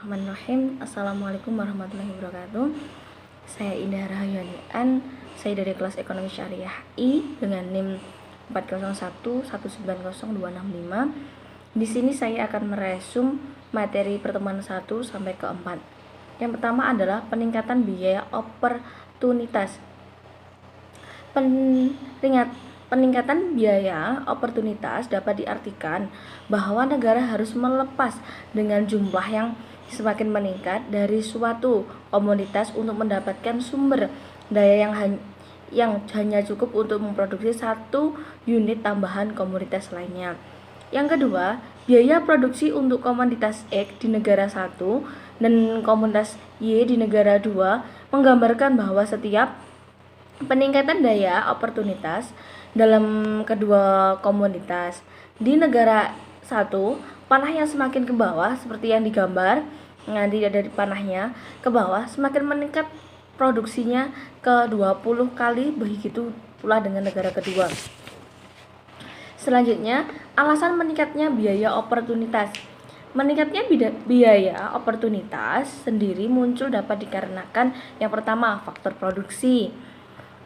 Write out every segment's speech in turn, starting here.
Bismillahirrahmanirrahim. Assalamualaikum warahmatullahi wabarakatuh. Saya Indah Rahayanian. Saya dari kelas Ekonomi Syariah I dengan NIM 401190265. Di sini saya akan meresum materi pertemuan 1 sampai ke 4. Yang pertama adalah peningkatan biaya oportunitas. Peningkatan biaya oportunitas dapat diartikan bahwa negara harus melepas dengan jumlah yang semakin meningkat dari suatu komoditas untuk mendapatkan sumber daya yang hanya cukup untuk memproduksi satu unit tambahan komoditas lainnya. Yang kedua, biaya produksi untuk komoditas X di negara 1 dan komoditas Y di negara 2 menggambarkan bahwa setiap peningkatan daya oportunitas dalam kedua komoditas. Di negara 1, panah yang semakin ke bawah seperti yang digambar, nanti dari panahnya ke bawah semakin meningkat produksinya ke 20 kali, begitu pula dengan negara kedua. Selanjutnya, alasan meningkatnya biaya oportunitas. Meningkatnya biaya oportunitas sendiri muncul dapat dikarenakan yang pertama, faktor produksi.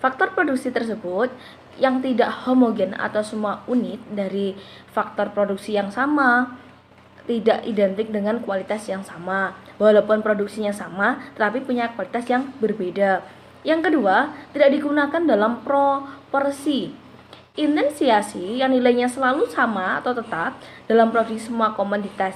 Faktor produksi tersebut yang tidak homogen atau semua unit dari faktor produksi yang sama tidak identik dengan kualitas yang sama, walaupun produksinya sama tetapi punya kualitas yang berbeda. Yang kedua, tidak digunakan dalam proporsi intensiasi yang nilainya selalu sama atau tetap dalam produksi semua komoditas.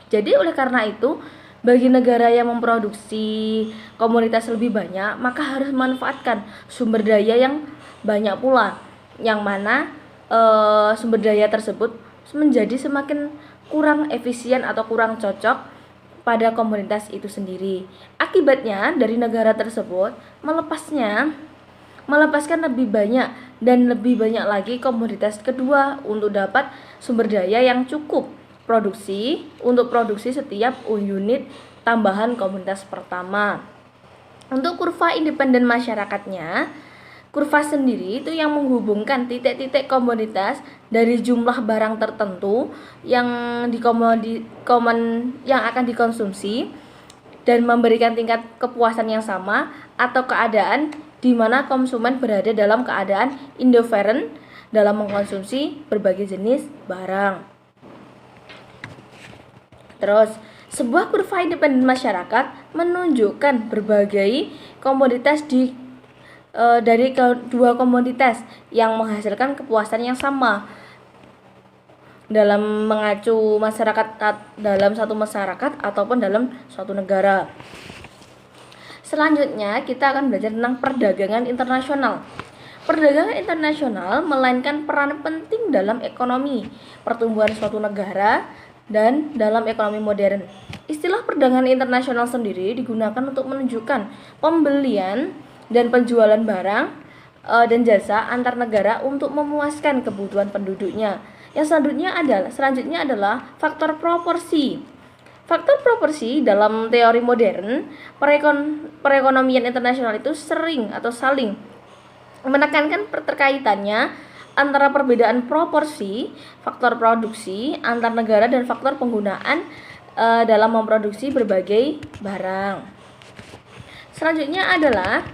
Jadi oleh karena itu, bagi negara yang memproduksi komoditas lebih banyak, maka harus memanfaatkan sumber daya yang banyak pula, yang mana sumber daya tersebut menjadi semakin kurang efisien atau kurang cocok pada komoditas itu sendiri. Akibatnya dari negara tersebut melepaskan lebih banyak dan lebih banyak lagi komoditas kedua untuk dapat sumber daya yang cukup untuk produksi setiap unit tambahan komoditas pertama. Untuk kurva independen masyarakatnya, kurva sendiri itu yang menghubungkan titik-titik komoditas dari jumlah barang tertentu yang yang akan dikonsumsi dan memberikan tingkat kepuasan yang sama atau keadaan di mana konsumen berada dalam keadaan indiferen dalam mengkonsumsi berbagai jenis barang. Terus, sebuah kurva independen masyarakat menunjukkan berbagai komoditas dari kedua komoditas yang menghasilkan kepuasan yang sama dalam mengacu masyarakat dalam satu masyarakat ataupun dalam suatu negara. Selanjutnya, kita akan belajar tentang perdagangan internasional. Perdagangan internasional memainkan peran penting dalam ekonomi pertumbuhan suatu negara dan dalam ekonomi modern. Istilah perdagangan internasional sendiri digunakan untuk menunjukkan pembelian dan penjualan barang dan jasa antar negara untuk memuaskan kebutuhan penduduknya. Yang selanjutnya adalah faktor proporsi. Faktor proporsi dalam teori modern perekonomian internasional itu sering atau saling menekankan keterkaitannya antara perbedaan proporsi faktor produksi antar negara dan faktor penggunaan dalam memproduksi berbagai barang. Selanjutnya adalah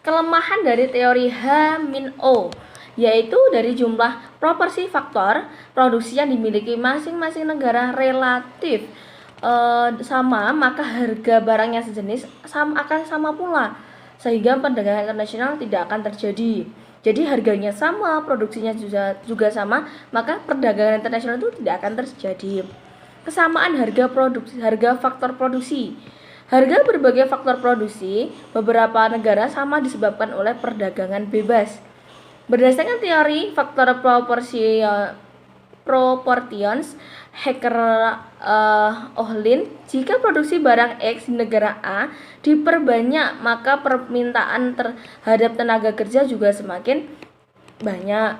kelemahan dari teori H-O, yaitu dari jumlah proporsi faktor produksi yang dimiliki masing-masing negara relatif sama, maka harga barang yang sejenis akan sama pula, sehingga perdagangan internasional tidak akan terjadi. Jadi harganya sama, produksinya juga sama, maka perdagangan internasional itu tidak akan terjadi. Kesamaan harga faktor produksi. Harga berbagai faktor produksi beberapa negara sama disebabkan oleh perdagangan bebas. Berdasarkan teori faktor proportions Hacker-Ohlin, jika produksi barang X di negara A diperbanyak, maka permintaan terhadap tenaga kerja juga semakin banyak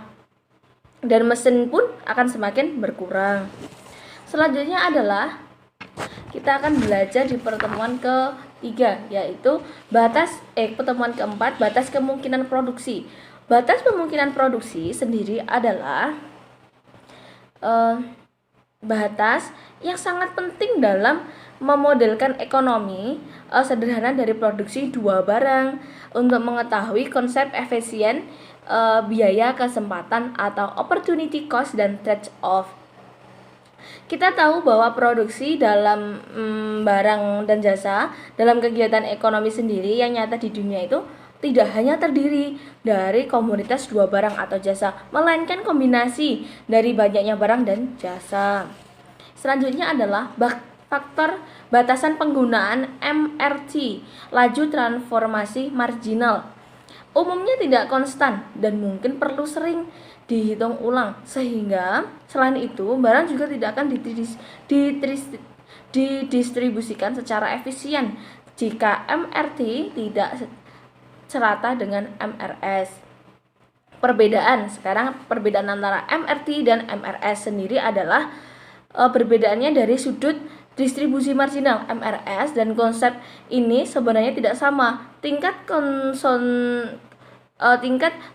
dan mesin pun akan semakin berkurang. Selanjutnya adalah kita akan belajar di pertemuan ke-3, yaitu pertemuan ke-4, batas kemungkinan produksi. Batas kemungkinan produksi sendiri adalah batas yang sangat penting dalam memodelkan ekonomi sederhana dari produksi dua barang untuk mengetahui konsep efisien, biaya kesempatan atau opportunity cost dan trade-off. Kita tahu bahwa produksi dalam barang dan jasa dalam kegiatan ekonomi sendiri yang nyata di dunia itu tidak hanya terdiri dari komoditas dua barang atau jasa, melainkan kombinasi dari banyaknya barang dan jasa. Selanjutnya adalah faktor batasan penggunaan MRT, laju transformasi marginal. Umumnya tidak konstan dan mungkin perlu sering dihitung ulang, sehingga selain itu barang juga tidak akan didistribusikan secara efisien jika MRT tidak serata dengan MRS. Perbedaan antara MRT dan MRS sendiri adalah perbedaannya dari sudut distribusi marginal. MRS dan konsep ini sebenarnya tidak sama. Tingkat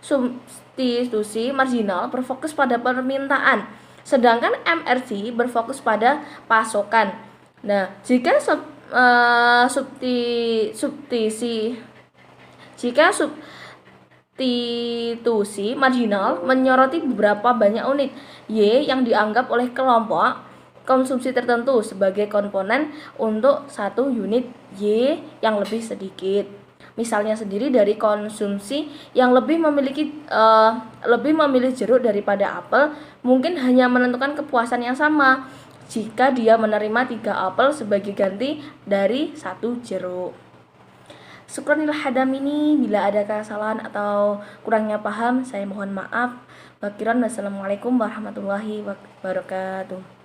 substitusi marginal berfokus pada permintaan, sedangkan MRT berfokus pada pasokan. Nah, jika substitusi marginal menyoroti beberapa banyak unit Y yang dianggap oleh kelompok konsumsi tertentu sebagai komponen untuk satu unit Y yang lebih sedikit. Misalnya sendiri dari konsumsi yang lebih memilih jeruk daripada apel mungkin hanya menentukan kepuasan yang sama jika dia menerima 3 apel sebagai ganti dari 1 jeruk. Syukranil hadamini, bila ada kesalahan atau kurangnya paham saya mohon maaf. Wassalamualaikum warahmatullahi wabarakatuh.